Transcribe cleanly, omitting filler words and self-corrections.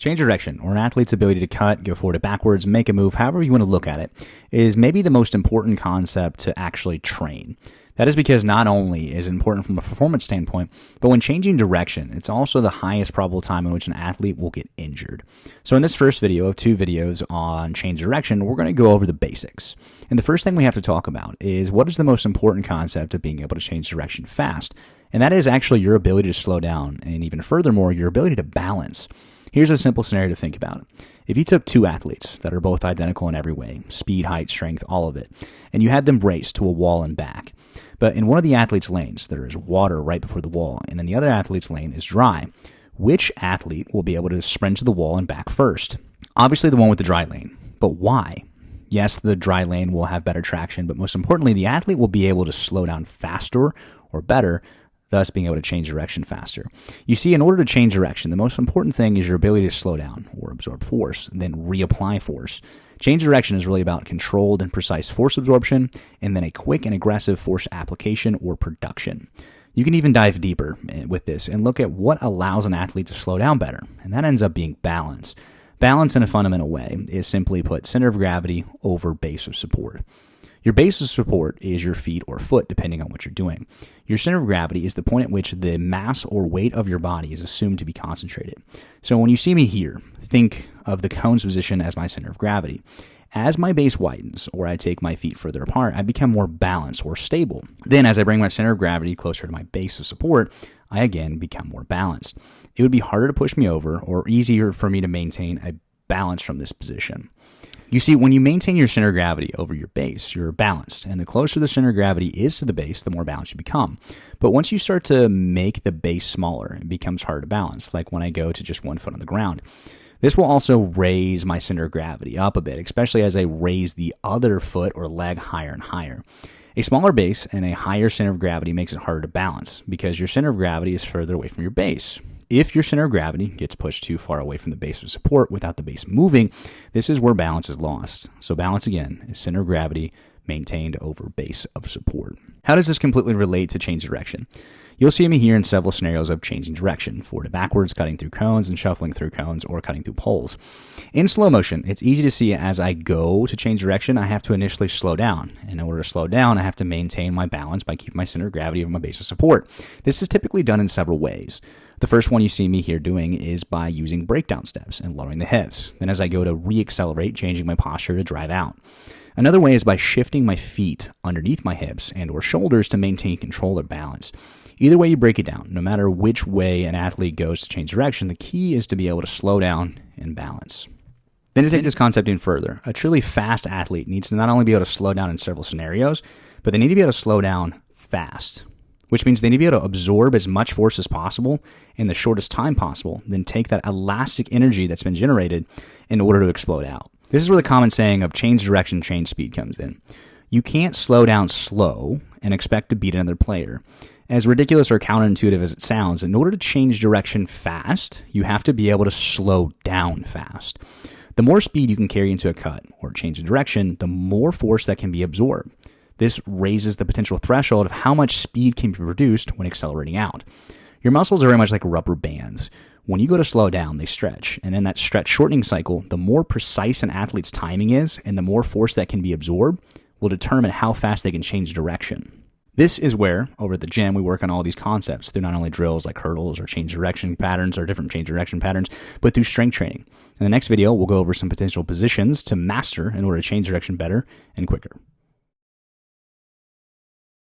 Change direction, or an athlete's ability to cut, go forward or backwards, make a move, however you want to look at it, is maybe the most important concept to actually train. That is because not only is it important from a performance standpoint, but when changing direction, it's also the highest probable time in which an athlete will get injured. So in this first video of 2 videos on change direction, we're going to go over the basics. And the first thing we have to talk about is what is the most important concept of being able to change direction fast. And that is actually your ability to slow down, and even furthermore, your ability to balance. Here's a simple scenario to think about. If you took 2 athletes that are both identical in every way, speed, height, strength, all of it, and you had them race to a wall and back, but in one of the athlete's lanes, there is water right before the wall, and in the other athlete's lane is dry, which athlete will be able to sprint to the wall and back first? Obviously the one with the dry lane. But why? Yes, the dry lane will have better traction, but most importantly, the athlete will be able to slow down faster or better, thus being able to change direction faster. You see, in order to change direction, the most important thing is your ability to slow down or absorb force, and then reapply force. Change direction is really about controlled and precise force absorption, and then a quick and aggressive force application or production. You can even dive deeper with this and look at what allows an athlete to slow down better, and that ends up being balance. Balance in a fundamental way is simply put center of gravity over base of support. Your base of support is your feet or foot, depending on what you're doing. Your center of gravity is the point at which the mass or weight of your body is assumed to be concentrated. So when you see me here, think of the cone's position as my center of gravity. As my base widens, or I take my feet further apart, I become more balanced or stable. Then as I bring my center of gravity closer to my base of support, I again become more balanced. It would be harder to push me over or easier for me to maintain a balance from this position. You see, when you maintain your center of gravity over your base, you're balanced, and the closer the center of gravity is to the base, the more balanced you become. But once you start to make the base smaller, it becomes hard to balance, like when I go to just 1 foot on the ground. This will also raise my center of gravity up a bit, especially as I raise the other foot or leg higher and higher. A smaller base and a higher center of gravity makes it harder to balance because your center of gravity is further away from your base. If your center of gravity gets pushed too far away from the base of support without the base moving, this is where balance is lost. So balance, again, is center of gravity maintained over base of support. How does this completely relate to change direction? You'll see me here in several scenarios of changing direction, forward to backwards, cutting through cones and shuffling through cones, or cutting through poles. In slow motion, it's easy to see as I go to change direction, I have to initially slow down. In order to slow down, I have to maintain my balance by keeping my center of gravity over my base of support. This is typically done in several ways. The first one you see me here doing is by using breakdown steps and lowering the hips. Then as I go to re-accelerate, changing my posture to drive out. Another way is by shifting my feet underneath my hips and or shoulders to maintain control or balance. Either way you break it down, no matter which way an athlete goes to change direction, the key is to be able to slow down and balance. Then to take this concept in further, a truly fast athlete needs to not only be able to slow down in several scenarios, but they need to be able to slow down fast, which means they need to be able to absorb as much force as possible in the shortest time possible, then take that elastic energy that's been generated in order to explode out. This is where the common saying of change direction, change speed comes in. You can't slow down slow and expect to beat another player. As ridiculous or counterintuitive as it sounds, in order to change direction fast, you have to be able to slow down fast. The more speed you can carry into a cut or change of direction, the more force that can be absorbed. This raises the potential threshold of how much speed can be produced when accelerating out. Your muscles are very much like rubber bands. When you go to slow down, they stretch. And in that stretch shortening cycle, the more precise an athlete's timing is and the more force that can be absorbed will determine how fast they can change direction. This is where, over at the gym, we work on all these concepts through not only drills like hurdles or change direction patterns or different change direction patterns, but through strength training. In the next video, we'll go over some potential positions to master in order to change direction better and quicker.